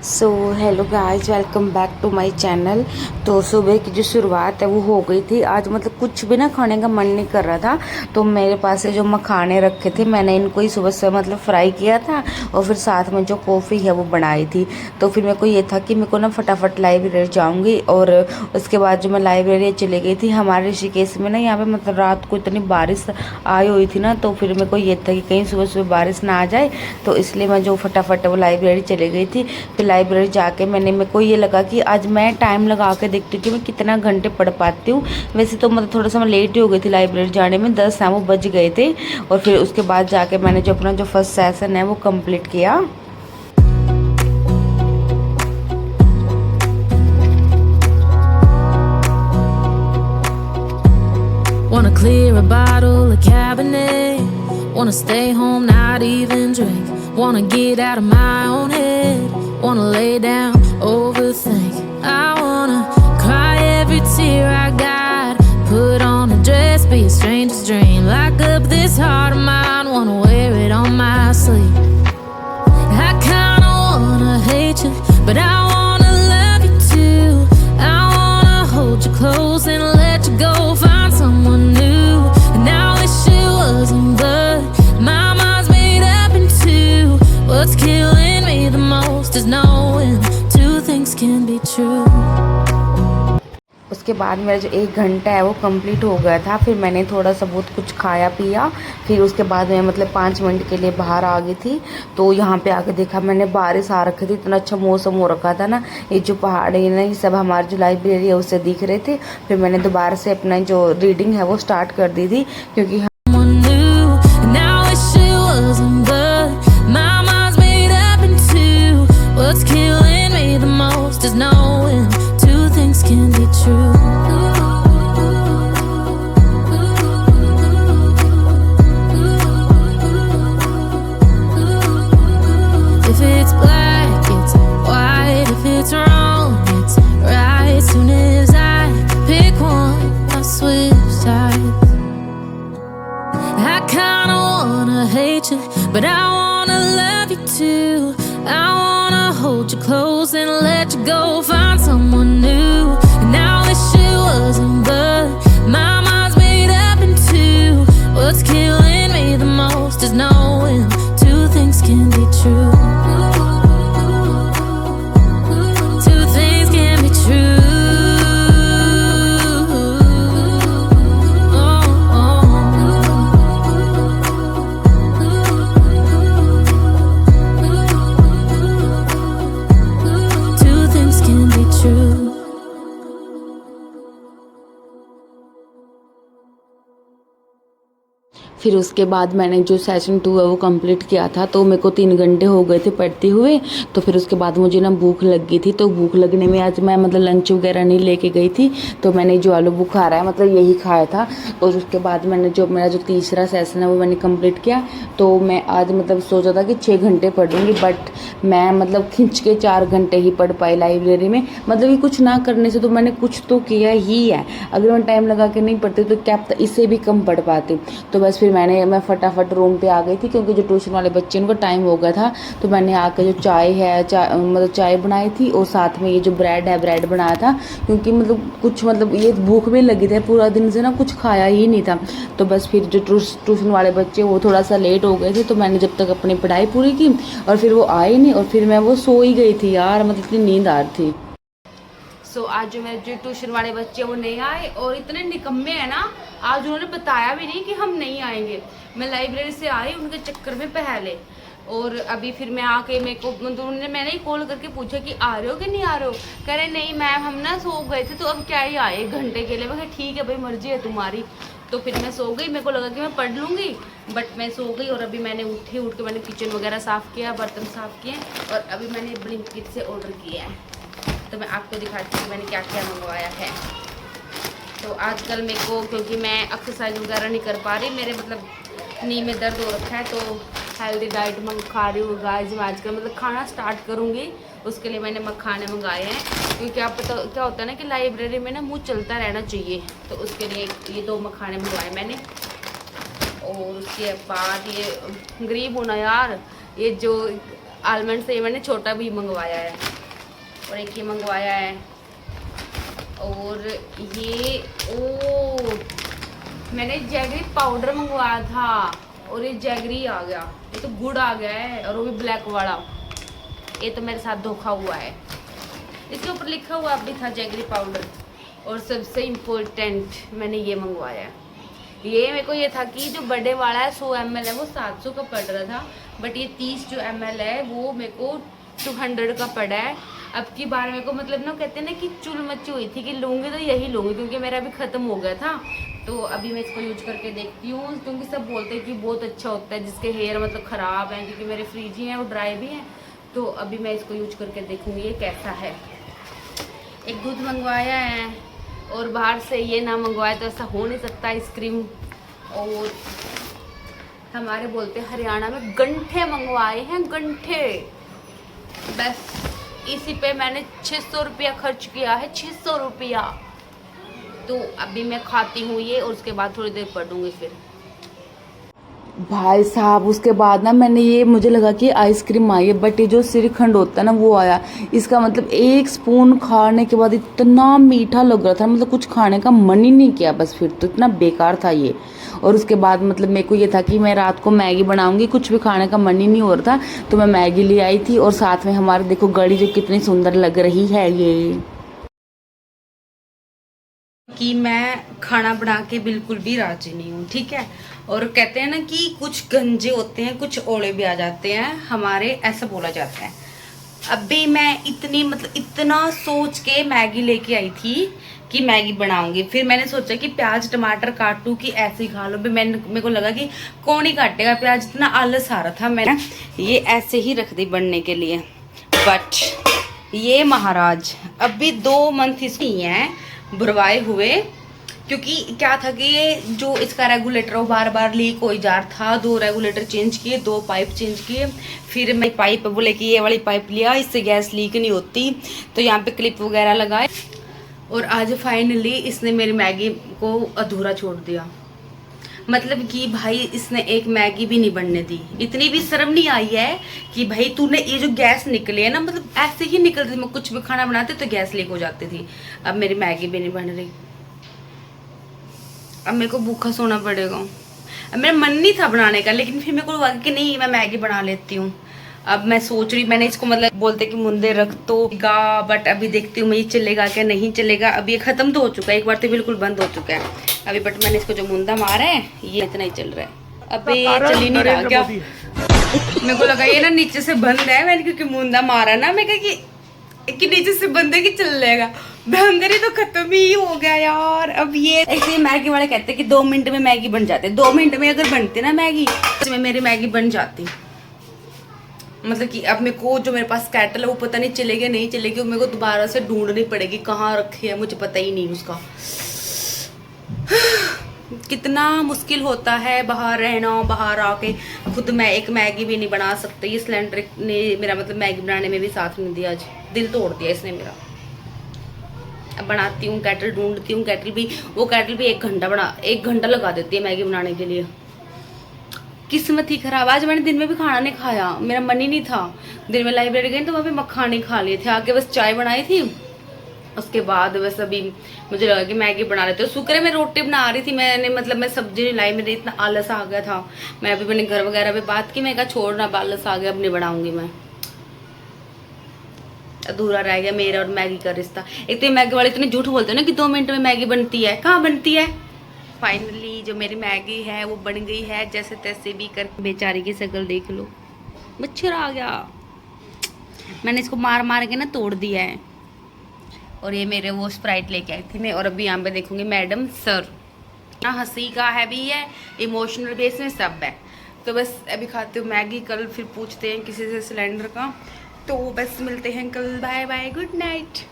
So hello guys, welcome back to my channel. तो सुबह की जो शुरुआत है वो हो गई थी। आज मतलब कुछ भी ना खाने का मन नहीं कर रहा था, तो मेरे पास से जो मखाने रखे थे मैंने इनको ही सुबह से मतलब फ्राई किया था और फिर साथ में जो कॉफ़ी है वो बनाई थी। तो फिर मेरे को ये था कि मेरे को ना फटाफट लाइब्रेरी जाऊँगी और उसके बाद जो मैं लाइब्रेरी चली गई थी हमारे ऋषिकेश में ना, यहाँ पे मतलब रात को इतनी बारिश आई हुई थी ना, तो फिर मेरे को ये था कि कहीं सुबह सुबह बारिश ना आ जाए, तो इसलिए मैं जो फटाफट वो लाइब्रेरी चली गई थी। फिर लाइब्रेरी जाके मेरे को ये लगा कि आज मैं टाइम लगा के देखती हूँ कि मैं कितना घंटे पढ़ पाती हूँ। वैसे तो मतलब थोड़ा सा मैं लेट ही हो गई थी लाइब्रेरी जाने में, 10 वो बज गए थे। और फिर उसके बाद जाके मैंने जो अपना जो फर्स्ट सेशन है वो कंप्लीट किया। Wanna clear a bottle of Cabernet. Wanna stay home, not even drink. Wanna get out of my own head. Wanna lay down, overthink. I wanna cry every tear I got. Put on a dress, be a stranger's dream. Lock up this heart of mine, wanna wear it on my sleeve. I kinda wanna hate you, but I wanna love you too. I wanna hold you close and let you go. Find someone new, and I wish it wasn't, but my mind's made up in two. What's killing me the most is knowing two things can be true. उसके बाद मेरा जो 1 घंटा है वो complete हो गया था। फिर मैंने थोड़ा सा बहुत कुछ खाया पिया। फिर उसके बाद मैं मतलब 5 मिनट के लिए बाहर आ गई थी। तो यहाँ पे आके देखा मैंने, बारिश आ रखी थी, इतना अच्छा मौसम हो रखा था ना। ये जो पहाड़ है ना, ये सब हमारी जो लाइब्रेरी है उससे दिख रहे थे। फिर मैंने दोबारा से अपना जो रीडिंग है वो स्टार्ट कर दी थी, क्योंकि Someone new, and I wish it wasn't, but my mind's made up in two. What's killing me the most is knowing two things can be true. If it's black, it's white. If it's wrong, it's right. Soon as I pick one, I switch sides. I kinda wanna hate you, but I wanna love you too. I wanna hold you close and let you go. Find someone new, and I wish it wasn't, but my mind's made up in two. What's killing me the most is knowing two things can be true. Two things can be true. Two things can be true. फिर उसके बाद मैंने जो session 2 है वो complete किया था। तो मेरे को 3 घंटे हो गए थे पढ़ते हुए। तो फिर उसके बाद मुझे ना भूख लग गई थी। तो भूख लगने में आज मैं मतलब लंच वगैरह नहीं लेके गई थी, तो मैंने जो आलू बुखारा है मतलब यही खाया था। और उसके बाद मैंने जो मेरा जो तीसरा सेशन है वो मैंने कंप्लीट किया। तो मैं आज मतलब सोचा था कि 6 घंटे पढ़ूंगी, बट मैं मतलब खिंच के 4 घंटे ही पढ़ पाई लाइब्रेरी में। मतलब ये कुछ ना करने से तो मैंने कुछ तो किया ही है। अगर मैं टाइम लगा के नहीं पढ़ती तो क्या पता इससे भी कम पढ़ पाती। तो बस फिर मैं फटाफट रूम पे आ गई थी, क्योंकि जो ट्यूशन वाले बच्चे उनको टाइम हो गया था। तो मैंने आके जो चाय है मतलब चाय बनाई थी, और साथ में ये जो ब्रेड है ब्रेड बनाया था, क्योंकि मतलब कुछ मतलब ये भूख भी लगी थी, पूरा दिन से ना कुछ खाया ही नहीं था। तो बस फिर जो ट्यूशन वाले बच्चे वो थोड़ा सा लेट हो गए थे, तो मैंने जब तक अपनी पढ़ाई पूरी की और फिर वो आए नहीं, और फिर मैं वो सो ही गई थी यार, मतलब इतनी नींद आ रही थी। सो आज जो मेरे जो ट्यूशन वाले बच्चे वो नहीं आए, और इतने निकम्मे हैं ना, आज उन्होंने बताया भी नहीं कि हम नहीं आएंगे। मैं लाइब्रेरी से आई उनके चक्कर में पहले, और अभी फिर मैं आके मेरे को मैंने ही कॉल करके पूछा कि आ रहे हो कि नहीं आ रहे हो। कह रहे नहीं मैम हम ना सो गए थे, तो अब क्या ही आए 1 घंटे के लिए। मैं कहा ठीक है भाई, मर्जी है तुम्हारी। तो फिर मैं सो गई, मेरे को लगा कि मैं पढ़ लूँगी, बट मैं सो गई। और अभी मैंने उठ के मैंने किचन वगैरह साफ़ किया, बर्तन साफ़ किए, और अभी मैंने ब्लिंकिट से ऑर्डर किया है। तो मैं आपको दिखाती हूँ मैंने क्या क्या मंगवाया है। तो आजकल मेरे को, क्योंकि मैं एक्सरसाइज वगैरह नहीं कर पा रही, मेरे मतलब नी में दर्द हो रखा है, तो हेल्दी डाइट खा रही हूँ गाइस। मैं आजकल मतलब खाना स्टार्ट करूँगी, उसके लिए मैंने मखाने मंगाए हैं। क्योंकि आप पता क्या होता है ना कि लाइब्रेरी में ना मुँह चलता रहना चाहिए, तो उसके लिए ये 2 मखाने मंगवाए मैंने। और उसके बाद ये गरीब होना यार, ये जो आलमंड से मैंने छोटा भी मंगवाया है, और एक ये मंगवाया है, और ये मैंने जैगरी पाउडर मंगवाया था, और ये जैगरी आ गया, ये तो गुड़ आ गया है, और वो भी ब्लैक वाला। ये तो मेरे साथ धोखा हुआ है। इसके ऊपर लिखा हुआ भी था जैगरी पाउडर। और सबसे इम्पोर्टेंट मैंने ये मंगवाया है। ये मेरे को ये था कि जो बड़े वाला है 100 ml है वो 700 का पड़ रहा था, बट ये 30 जो ml है वो मेरे को 200 का पड़ा है। अब की बार मेरे को मतलब ना कहते हैं ना कि चुल मची हुई थी कि लूँगी तो यही लूँगी, क्योंकि मेरा अभी ख़त्म हो गया था। तो अभी मैं इसको यूज करके देखती हूँ, क्योंकि सब बोलते हैं कि बहुत अच्छा होता है जिसके हेयर मतलब ख़राब हैं, क्योंकि मेरे फ्रीजी हैं और ड्राई भी हैं। तो अभी मैं इसको यूज करके देखूँगी ये कैसा है। एक दूध मंगवाया है, और बाहर से ये ना मंगवाया तो ऐसा हो नहीं सकता। आइसक्रीम, और हमारे बोलते हरियाणा में गंठे मंगवाए हैं, गंठे। बस इसी पे मैंने 600 रुपया खर्च किया है, 600 रुपया। तो अभी मैं खाती हूँ ये, और उसके बाद थोड़ी देर पढ़ूंगी फिर। भाई साहब उसके बाद ना मैंने ये, मुझे लगा कि आइसक्रीम आई है, बट ये जो श्रीखंड होता है ना वो आया। इसका मतलब एक स्पून खाने के बाद इतना मीठा लग रहा था, मतलब कुछ खाने का मन ही नहीं किया। बस फिर तो इतना बेकार था ये। और उसके बाद मतलब मेरे को ये था कि मैं रात को मैगी बनाऊंगी, कुछ भी खाने का मन ही नहीं हो रहा था, तो मैं मैगी ले आई थी। और साथ में हमारे देखो गाड़ी जो कितनी सुंदर लग रही है ये, कि मैं खाना बना के बिल्कुल भी राजी नहीं हूँ, ठीक है। और कहते हैं ना कि कुछ गंजे होते हैं, कुछ ओले भी आ जाते हैं हमारे, ऐसा बोला जाता है। अभी मैं इतना सोच के मैगी लेके आई थी कि मैगी बनाऊंगी। फिर मैंने सोचा कि प्याज टमाटर काटूं कि ऐसे ही खा लो। भी मेरे को लगा कि कौन ही काटेगा प्याज, इतना आलस आ रहा था। मैंने ये ऐसे ही रख दी बनने के लिए, बट ये महाराज अभी 2 मंथ इसकी हैं बुरवाए हुए, क्योंकि क्या था कि ये जो इसका रेगुलेटर वो बार बार लीक हो जा रहा था। 2 रेगुलेटर चेंज किए, 2 पाइप चेंज किए। फिर मैं पाइप बोले कि ये वाली पाइप लिया, इससे गैस लीक नहीं होती, तो यहाँ पे क्लिप वगैरह लगाए। और आज फाइनली इसने मेरी मैगी को अधूरा छोड़ दिया। मतलब कि भाई इसने एक मैगी भी नहीं बनने दी। इतनी भी शर्म नहीं आई है कि भाई तूने ये जो गैस निकली है ना, मतलब ऐसे ही निकलती थी। मैं कुछ भी खाना बनाती तो गैस लीक हो जाती थी। अब मेरी मैगी भी नहीं बन रही। अब मेरे को भूखा सोना पड़ेगा। अब मेरा मन नहीं था बनाने का, लेकिन फिर मेरे को लगा कि नहीं मैं मैगी बना लेती हूँ। अब मैं सोच रही, मैंने इसको मतलब बोलते कि मुंदे रख तो गा, बट अभी देखती हूँ मैं ये चलेगा क्या नहीं चलेगा। अभी ये खत्म तो हो चुका है, एक बार तो बिल्कुल बंद हो चुका है अभी, बट मैंने इसको जो मुंदा मारा है ये इतना ही चल रहा है। अभी ये चल ही नहीं रहा क्या। मेरे को लगा ये ना नीचे से बंद है, मैंने क्योंकि मुंदा मारा ना, मैं कहा कि नीचे से बंद है कि चल जाएगा। अंदर ही तो खत्म ही हो गया यार। अब ये ऐसे मैगी वाले कहते हैं कि 2 मिनट में मैगी बन जाते। 2 मिनट में अगर बनती ना मैगी, तो मेरी मैगी बन जाती। मतलब कि अब मेरे को जो मेरे पास कैटल है वो पता नहीं चलेगा नहीं चलेगी, मेरे को दोबारा से ढूंढनी पड़ेगी कहाँ रखी है, मुझे पता ही नहीं उसका। कितना मुश्किल होता है बाहर रहना, बाहर आके खुद मैं एक मैगी भी नहीं बना सकती। ये सिलेंडर ने मेरा मतलब मैगी बनाने में भी साथ नहीं दिया, आज दिल तोड़ दिया इसने मेरा। अब बनाती हूँ, कैटल ढूंढती हूँ, कैटल भी 1 घंटा लगा देती है मैगी बनाने के लिए। किस्मत ही खराब। आज मैंने दिन में भी खाना नहीं खाया, मेरा मन ही नहीं था। दिन में लाइब्रेरी गई तो वहाँ पे मखाने खा लिए थे, आके बस चाय बनाई थी। उसके बाद बस अभी मुझे लगा कि मैगी बना लेते हो। शुक्र है मैं रोटी बना रही थी, मैंने मतलब मैं सब्जी नहीं लाई, मेरे इतना आलस आ गया था। मैं अभी मैंने घर वगैरह पे बात की, मैं कहा छोड़ना आलस आ गया, अब नहीं बनाऊंगी मैं। अधूरा रह गया मेरा और मैगी का रिश्ता। एक तो ये मैगी वाले इतने झूठ बोलते हैं ना कि 2 मिनट में मैगी बनती है, कहाँ बनती है। फाइनली जो मेरी मैगी है वो बन गई है, जैसे तैसे भी कर। बेचारी की शक्ल देख लो, मच्छर आ गया। मैंने इसको मार मार के ना तोड़ दिया है। और ये मेरे वो स्प्राइट लेके आई थी मैं, और अभी यहाँ पे देखूंगी मैडम सर। हंसी का है भी है, इमोशनल बेस में सब है। तो बस अभी खाते हो मैगी, कल फिर पूछते हैं किसी से सिलेंडर का। तो बस मिलते हैं कल, बाय बाय, गुड नाइट।